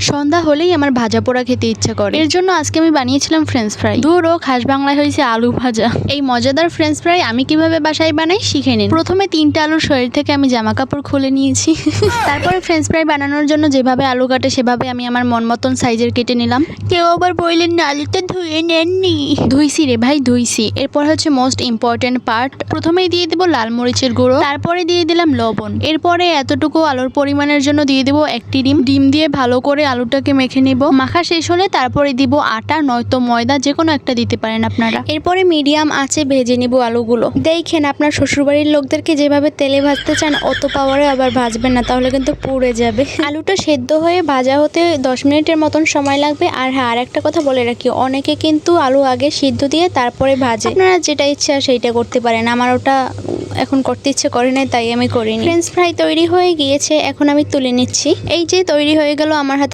সন্ধ্যা হলেই আমার ভাজা পোড়া খেতে ইচ্ছা করে। এর জন্য আজকে আমি বানিয়েছিলাম ফ্রেঞ্চ ফ্রাই। ধুরো, খাস বাংলায় হয়েছে আলু ভাজা। এই মজাদার ফ্রেঞ্চ ফ্রাই আমি কিভাবে বাসায় বানাই শিখে নিন। প্রথমে 3টা আলুর শরীর থেকে আমি জামা কাপড় খুলে নিয়েছি। তারপরে ফ্রেঞ্চ ফ্রাই বানানোর জন্য যেভাবে আলু কাটে সেভাবে আমি আমার মন মতন সাইজের কেটে নিলাম। কেউ আবার বললেন না, আলুটা ধুয়ে নেননি। ধুইছি রে ভাই, ধুইছি। এরপর হচ্ছে মোস্ট ইম্পর্টেন্ট পার্ট, প্রথমেই দিয়ে দেবো লাল মরিচের গুঁড়ো, তারপরে দিয়ে দিলাম লবণ। এরপরে এতটুকু আলুর পরিমাণের জন্য দিয়ে দেবো 1টি ডিম। ডিম দিয়ে ভালো করে আলুটাকে মেখে নিব। মাখা শেষ হলে তারপরে দিব আটা নয়তো ময়দা, যে কোনো একটা দিতে পারেন আপনারা। এরপরে মিডিয়াম আঁচে ভেজে নিব আলুগুলো। দেখেন, আপনার শ্বশুরবাড়ির লোকদেরকে যেভাবে তেলে ভাজতে চান অত পাওয়ারে আবার ভাজবেন না, তাহলে কিন্তু পুড়ে যাবে। আলুটা সেদ্ধ হয়ে ভাজা হতে 10 মিনিটের মতন সময় লাগবে। আর হ্যাঁ, আর একটা কথা বলে রাখি, অনেকে কিন্তু আলু আগে সিদ্ধ দিয়ে তারপরে ভাজে। আপনারা যেটা ইচ্ছা সেইটা করতে পারেন। আমার ওটা এখন করতে ইচ্ছে করে নাই, তাই আমি করিনি। ফ্রেঞ্চ ফ্রাই তৈরি হয়ে গিয়েছে, এখন আমি তুলে নিচ্ছি। এই যে তৈরি হয়ে গেল আমার হাতে